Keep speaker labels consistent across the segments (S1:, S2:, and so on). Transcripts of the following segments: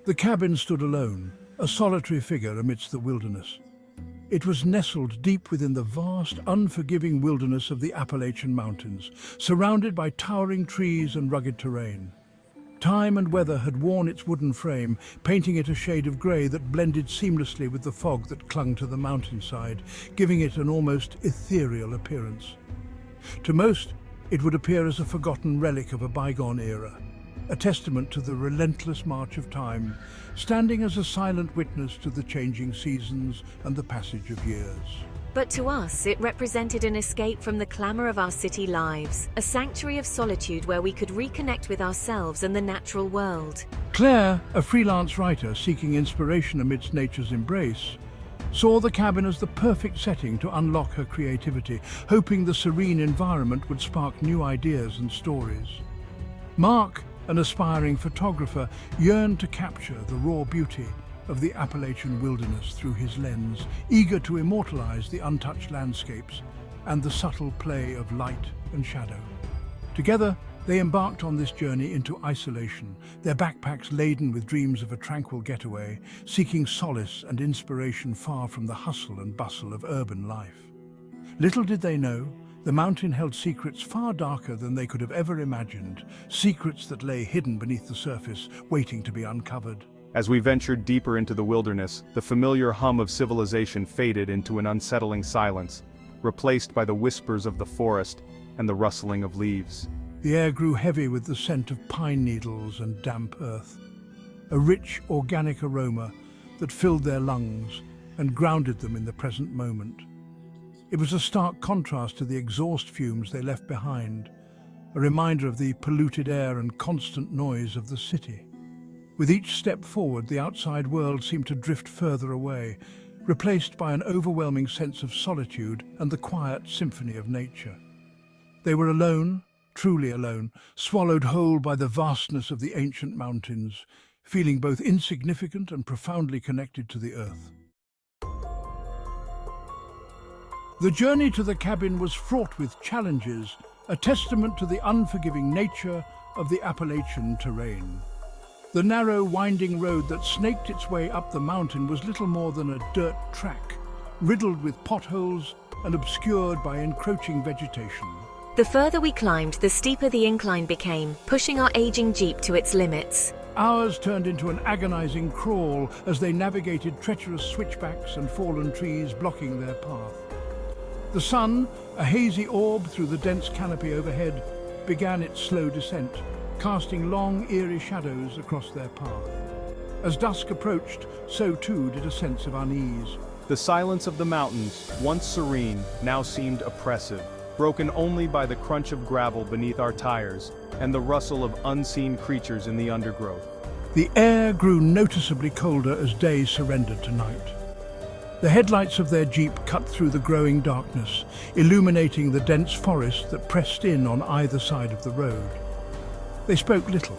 S1: The cabin stood alone, a solitary figure amidst the wilderness. It was nestled deep within the vast, unforgiving wilderness of the Appalachian Mountains, surrounded by towering trees and rugged terrain. Time and weather had worn its wooden frame, painting it a shade of grey that blended seamlessly with the fog that clung to the mountainside, giving it an almost ethereal appearance. To most, it would appear as a forgotten relic of a bygone era, a testament to the relentless march of time, standing as a silent witness to the changing seasons and the passage of years.
S2: But to us, it represented an escape from the clamour of our city lives, a sanctuary of solitude where we could reconnect with ourselves and the natural world.
S1: Claire, a freelance writer seeking inspiration amidst nature's embrace, saw the cabin as the perfect setting to unlock her creativity, hoping the serene environment would spark new ideas and stories. Mark, an aspiring photographer, yearned to capture the raw beauty of the Appalachian wilderness through his lens, eager to immortalize the untouched landscapes and the subtle play of light and shadow. Together, they embarked on this journey into isolation, their backpacks laden with dreams of a tranquil getaway, seeking solace and inspiration far from the hustle and bustle of urban life. Little did they know, the mountain held secrets far darker than they could have ever imagined, secrets that lay hidden beneath the surface, waiting to be uncovered.
S3: As we ventured deeper into the wilderness, the familiar hum of civilization faded into an unsettling silence, replaced by the whispers of the forest and the rustling of leaves.
S1: The air grew heavy with the scent of pine needles and damp earth, a rich organic aroma that filled their lungs and grounded them in the present moment. It was a stark contrast to the exhaust fumes they left behind, a reminder of the polluted air and constant noise of the city. With each step forward, the outside world seemed to drift further away, replaced by an overwhelming sense of solitude and the quiet symphony of nature. They were alone, truly alone, swallowed whole by the vastness of the ancient mountains, feeling both insignificant and profoundly connected to the earth. The journey to the cabin was fraught with challenges, a testament to the unforgiving nature of the Appalachian terrain. The narrow, winding road that snaked its way up the mountain was little more than a dirt track, riddled with potholes and obscured by encroaching vegetation.
S2: The further we climbed, the steeper the incline became, pushing our aging Jeep to its limits.
S1: Hours turned into an agonizing crawl as they navigated treacherous switchbacks and fallen trees blocking their path. The sun, a hazy orb through the dense canopy overhead, began its slow descent, casting long, eerie shadows across their path. As dusk approached, so too did a sense of unease.
S3: The silence of the mountains, once serene, now seemed oppressive, broken only by the crunch of gravel beneath our tires and the rustle of unseen creatures in the undergrowth.
S1: The air grew noticeably colder as day surrendered to night. The headlights of their Jeep cut through the growing darkness, illuminating the dense forest that pressed in on either side of the road. They spoke little,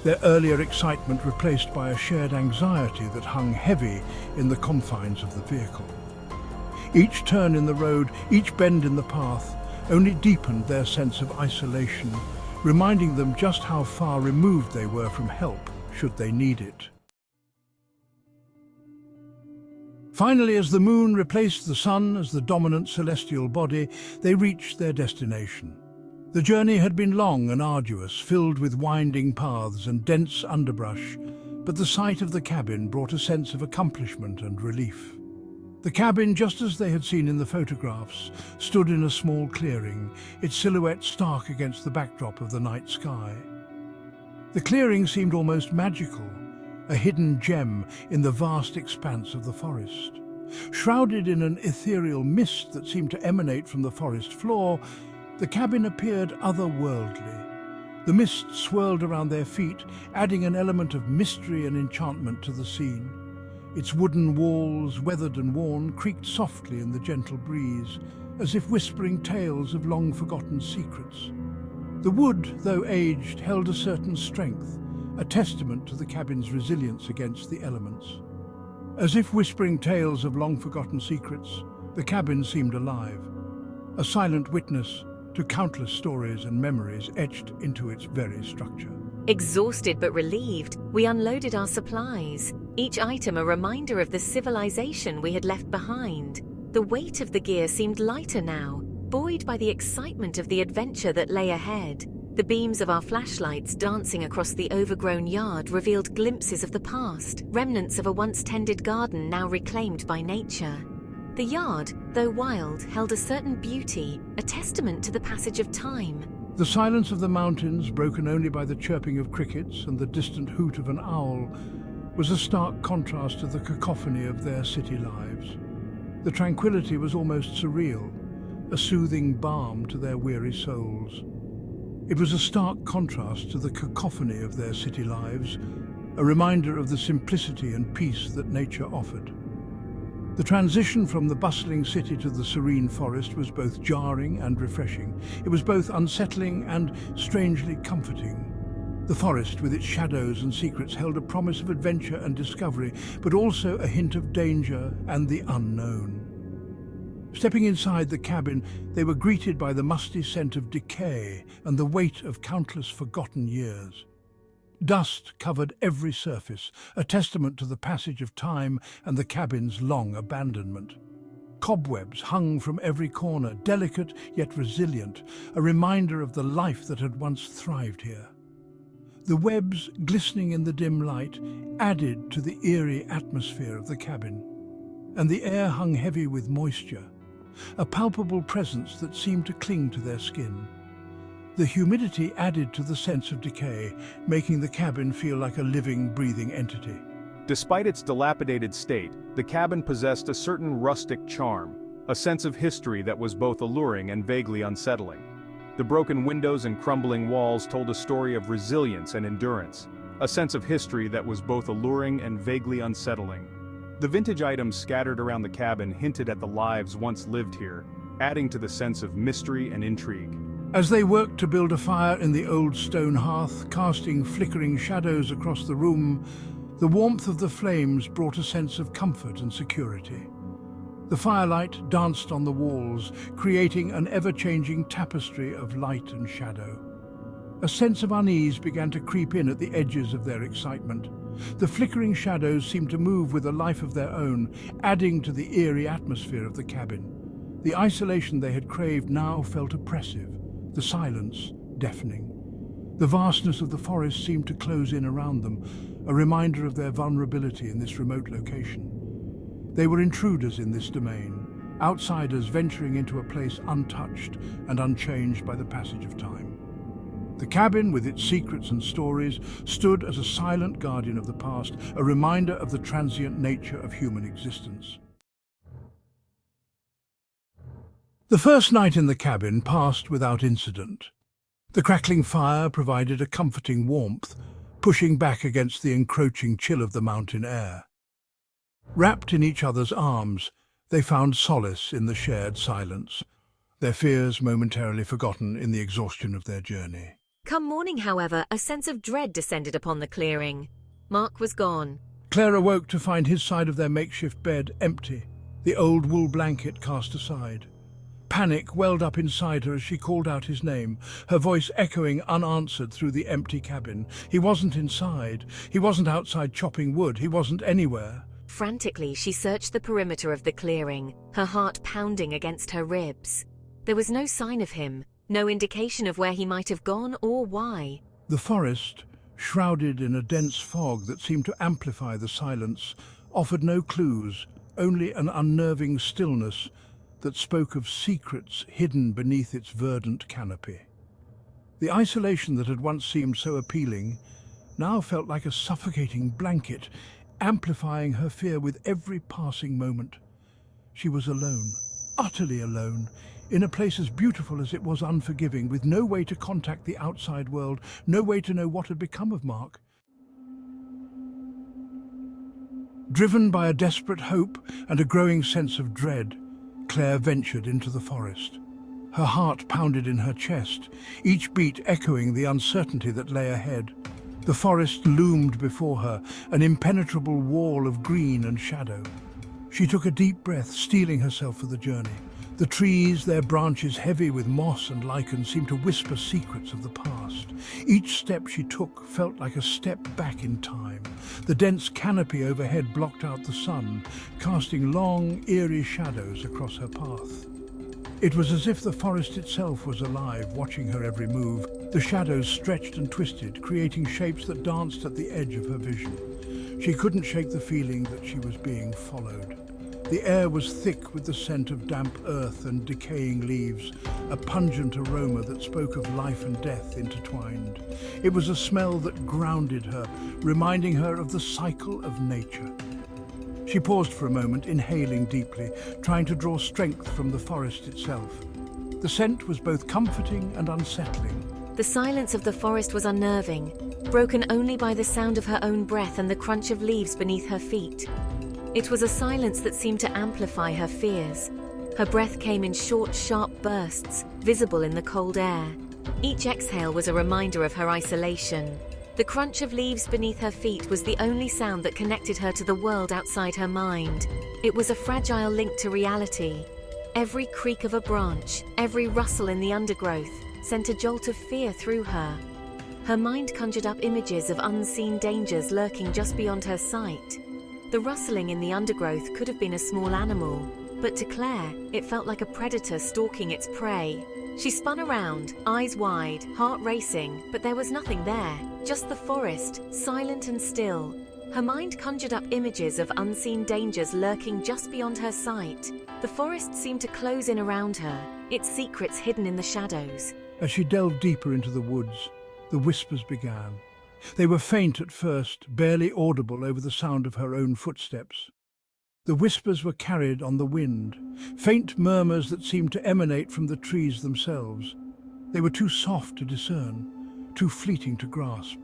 S1: their earlier excitement replaced by a shared anxiety that hung heavy in the confines of the vehicle. Each turn in the road, each bend in the path, only deepened their sense of isolation, reminding them just how far removed they were from help should they need it. Finally, as the moon replaced the sun as the dominant celestial body, they reached their destination. The journey had been long and arduous, filled with winding paths and dense underbrush, but the sight of the cabin brought a sense of accomplishment and relief. The cabin, just as they had seen in the photographs, stood in a small clearing, its silhouette stark against the backdrop of the night sky. The clearing seemed almost magical, a hidden gem in the vast expanse of the forest. Shrouded in an ethereal mist that seemed to emanate from the forest floor, the cabin appeared otherworldly. The mist swirled around their feet, adding an element of mystery and enchantment to the scene. Its wooden walls, weathered and worn, creaked softly in the gentle breeze, as if whispering tales of long-forgotten secrets. The wood, though aged, held a certain strength, a testament to the cabin's resilience against the elements. As if whispering tales of long-forgotten secrets, the cabin seemed alive, a silent witness to countless stories and memories etched into its very structure.
S2: Exhausted but relieved, we unloaded our supplies, each item a reminder of the civilization we had left behind. The weight of the gear seemed lighter now, buoyed by the excitement of the adventure that lay ahead. The beams of our flashlights dancing across the overgrown yard revealed glimpses of the past, remnants of a once-tended garden now reclaimed by nature. The yard, though wild, held a certain beauty, a testament to the passage of time.
S1: The silence of the mountains, broken only by the chirping of crickets and the distant hoot of an owl, was a stark contrast to the cacophony of their city lives. The tranquility was almost surreal, a soothing balm to their weary souls. It was a stark contrast to the cacophony of their city lives, a reminder of the simplicity and peace that nature offered. The transition from the bustling city to the serene forest was both jarring and refreshing. It was both unsettling and strangely comforting. The forest, with its shadows and secrets, held a promise of adventure and discovery, but also a hint of danger and the unknown. Stepping inside the cabin, they were greeted by the musty scent of decay and the weight of countless forgotten years. Dust covered every surface, a testament to the passage of time and the cabin's long abandonment. Cobwebs hung from every corner, delicate yet resilient, a reminder of the life that had once thrived here. The webs, glistening in the dim light, added to the eerie atmosphere of the cabin, and the air hung heavy with moisture, a palpable presence that seemed to cling to their skin. The humidity added to the sense of decay, making the cabin feel like a living, breathing entity.
S3: Despite its dilapidated state, the cabin possessed a certain rustic charm, a sense of history that was both alluring and vaguely unsettling. The broken windows and crumbling walls told a story of resilience and endurance, a sense of history that was both alluring and vaguely unsettling. The vintage items scattered around the cabin hinted at the lives once lived here, adding to the sense of mystery and intrigue.
S1: As they worked to build a fire in the old stone hearth, casting flickering shadows across the room, the warmth of the flames brought a sense of comfort and security. The firelight danced on the walls, creating an ever-changing tapestry of light and shadow. A sense of unease began to creep in at the edges of their excitement. The flickering shadows seemed to move with a life of their own, adding to the eerie atmosphere of the cabin. The isolation they had craved now felt oppressive, the silence deafening. The vastness of the forest seemed to close in around them, a reminder of their vulnerability in this remote location. They were intruders in this domain, outsiders venturing into a place untouched and unchanged by the passage of time. The cabin, with its secrets and stories, stood as a silent guardian of the past, a reminder of the transient nature of human existence. The first night in the cabin passed without incident. The crackling fire provided a comforting warmth, pushing back against the encroaching chill of the mountain air. Wrapped in each other's arms, they found solace in the shared silence, their fears momentarily forgotten in the exhaustion of their journey.
S2: Come morning, however, a sense of dread descended upon the clearing. Mark was gone.
S1: Claire awoke to find his side of their makeshift bed empty, the old wool blanket cast aside. Panic welled up inside her as she called out his name, her voice echoing unanswered through the empty cabin. He wasn't inside. He wasn't outside chopping wood. He wasn't anywhere.
S2: Frantically, she searched the perimeter of the clearing, her heart pounding against her ribs. There was no sign of him, no indication of where he might have gone or why.
S1: The forest, shrouded in a dense fog that seemed to amplify the silence, offered no clues, only an unnerving stillness that spoke of secrets hidden beneath its verdant canopy. The isolation that had once seemed so appealing now felt like a suffocating blanket, amplifying her fear with every passing moment. She was alone, utterly alone, in a place as beautiful as it was unforgiving, with no way to contact the outside world, no way to know what had become of Mark. Driven by a desperate hope and a growing sense of dread, Claire ventured into the forest. Her heart pounded in her chest, each beat echoing the uncertainty that lay ahead. The forest loomed before her, an impenetrable wall of green and shadow. She took a deep breath, steeling herself for the journey. The trees, their branches heavy with moss and lichen, seemed to whisper secrets of the past. Each step she took felt like a step back in time. The dense canopy overhead blocked out the sun, casting long, eerie shadows across her path. It was as if the forest itself was alive, watching her every move. The shadows stretched and twisted, creating shapes that danced at the edge of her vision. She couldn't shake the feeling that she was being followed. The air was thick with the scent of damp earth and decaying leaves, a pungent aroma that spoke of life and death intertwined. It was a smell that grounded her, reminding her of the cycle of nature. She paused for a moment, inhaling deeply, trying to draw strength from the forest itself. The scent was both comforting and unsettling.
S2: The silence of the forest was unnerving, broken only by the sound of her own breath and the crunch of leaves beneath her feet. It was a silence that seemed to amplify her fears. Her breath came in short, sharp bursts, visible in the cold air. Each exhale was a reminder of her isolation. The crunch of leaves beneath her feet was the only sound that connected her to the world outside her mind. It was a fragile link to reality. Every creak of a branch, every rustle in the undergrowth, sent a jolt of fear through her. Her mind conjured up images of unseen dangers lurking just beyond her sight. The rustling in the undergrowth could have been a small animal, but to Claire, it felt like a predator stalking its prey. She spun around, eyes wide, heart racing, but there was nothing there, just the forest, silent and still. Her mind conjured up images of unseen dangers lurking just beyond her sight. The forest seemed to close in around her, its secrets hidden in the shadows.
S1: As she delved deeper into the woods, the whispers began. They were faint at first, barely audible over the sound of her own footsteps. The whispers were carried on the wind, faint murmurs that seemed to emanate from the trees themselves. They were too soft to discern, too fleeting to grasp.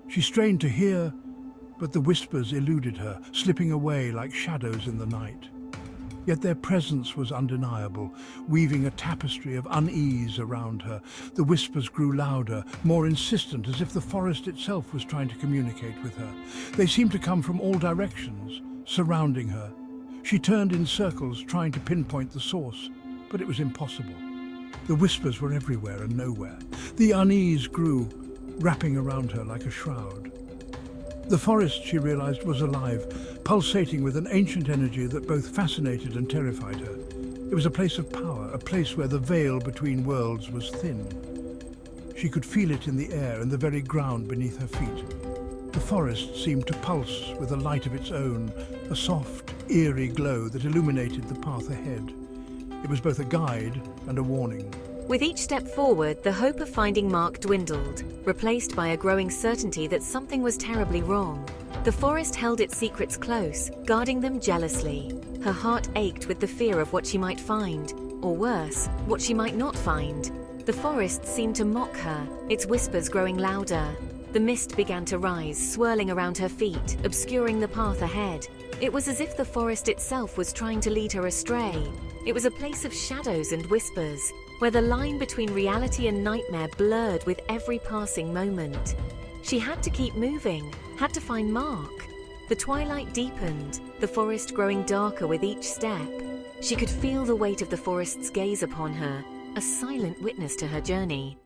S1: She strained to hear, but the whispers eluded her, slipping away like shadows in the night. Yet their presence was undeniable, weaving a tapestry of unease around her. The whispers grew louder, more insistent, as if the forest itself was trying to communicate with her. They seemed to come from all directions, surrounding her. She turned in circles, trying to pinpoint the source, but it was impossible. The whispers were everywhere and nowhere. The unease grew, wrapping around her like a shroud. The forest, she realized, was alive, pulsating with an ancient energy that both fascinated and terrified her. It was a place of power, a place where the veil between worlds was thin. She could feel it in the air and the very ground beneath her feet. The forest seemed to pulse with a light of its own, a soft, eerie glow that illuminated the path ahead. It was both a guide and a warning.
S2: With each step forward, the hope of finding Mark dwindled, replaced by a growing certainty that something was terribly wrong. The forest held its secrets close, guarding them jealously. Her heart ached with the fear of what she might find, or worse, what she might not find. The forest seemed to mock her, its whispers growing louder. The mist began to rise, swirling around her feet, obscuring the path ahead. It was as if the forest itself was trying to lead her astray. It was a place of shadows and whispers, where the line between reality and nightmare blurred with every passing moment. She had to keep moving, had to find Mark. The twilight deepened, the forest growing darker with each step. She could feel the weight of the forest's gaze upon her, a silent witness to her journey.